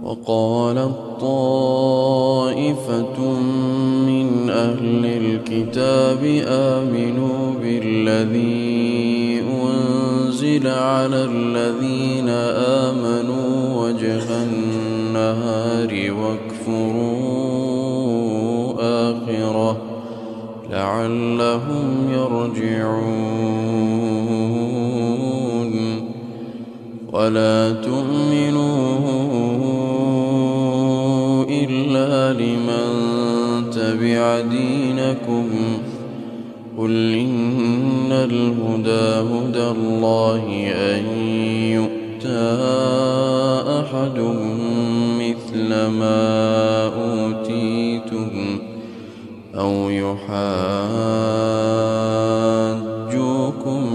وقالت طائفة من أهل الكتاب آمنوا بالذي أنزل على الذين آمنوا وجه النهار واكفروا آخره لعلهم يرجعون ولا تؤمنوا إلا لمن تبع دينكم قل إن الهدى هدى الله أن يؤتى أحد مثل ما أوتيتم أو يحاجوكم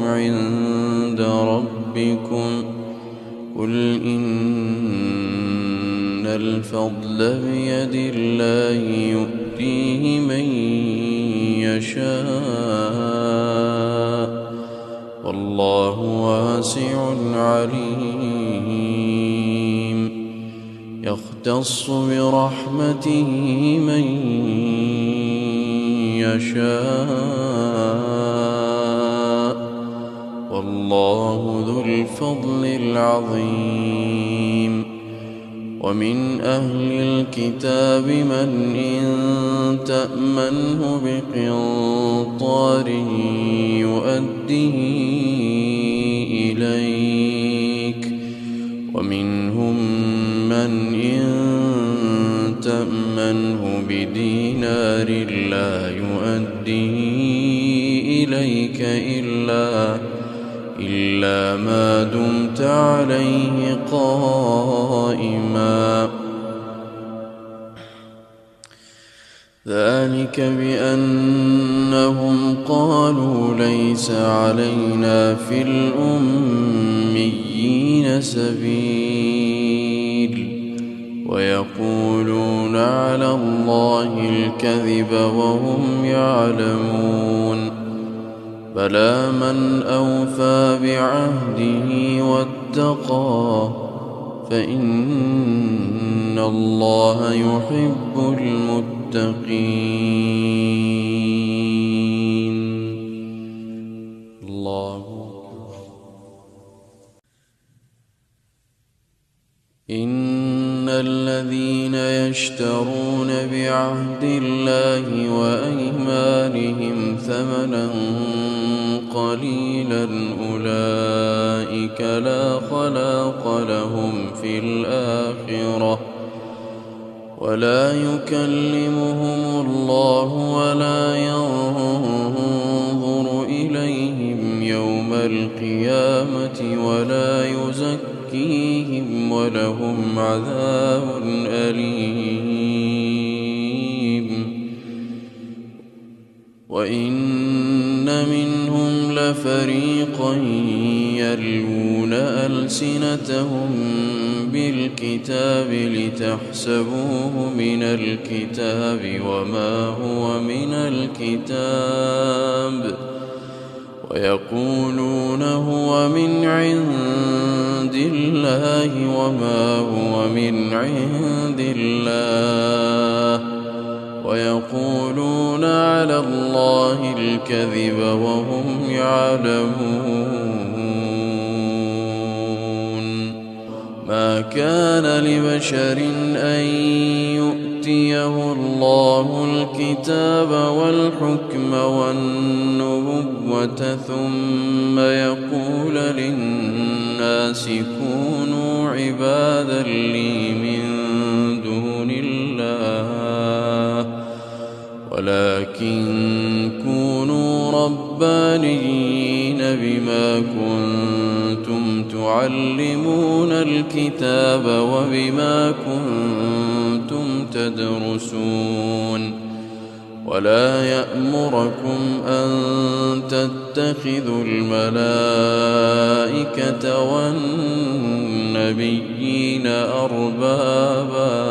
عند ربكم قل إن الفضل بيد الله يؤتيه من يشاء والله واسع عليم يختص برحمته من يشاء والله ذو الفضل العظيم ومن أهل الكتاب من إن تأمنه بقنطار يؤديه إليك ومنهم من إن تأمنه بدينار لا يؤديه إليك إلا ما دمت عليه قائما ذلك بأنهم قالوا ليس علينا في الأميين سبيل ويقولون على الله الكذب وهم يعلمون بلى من أوفى بعهده واتقى فإن الله يحب المتقين الله إن الذين يشترون بعهد الله وأيمانهم ثمنا قليلا أولئك لا خلاق لهم في الآخرة ولا يكلمهم الله ولا ينظر إليهم يوم القيامة ولا يزكيهم ولهم عذاب أليم وإن منهم لفريقا يلوون ألسنتهم بالكتاب لتحسبوه من الكتاب وما هو من الكتاب ويقولون هو من عند الله وما هو من عند الله ويقولون على الله الكذب وهم يعلمون ما كان لبشر أن يؤتيه الله الكتاب والحكم والنبوة ثم يقول للناس كونوا عبادا لي من دون الله ولكن كونوا ربانيين بما كنتم تعلمون الكتاب وبما كنتم تدرسون ولا يأمركم أن تتخذوا الملائكة والنبيين أربابا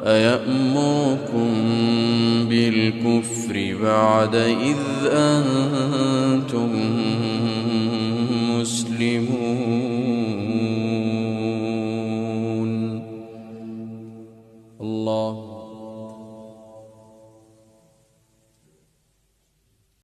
أيأمركم بالكفر بعد إذ أنتم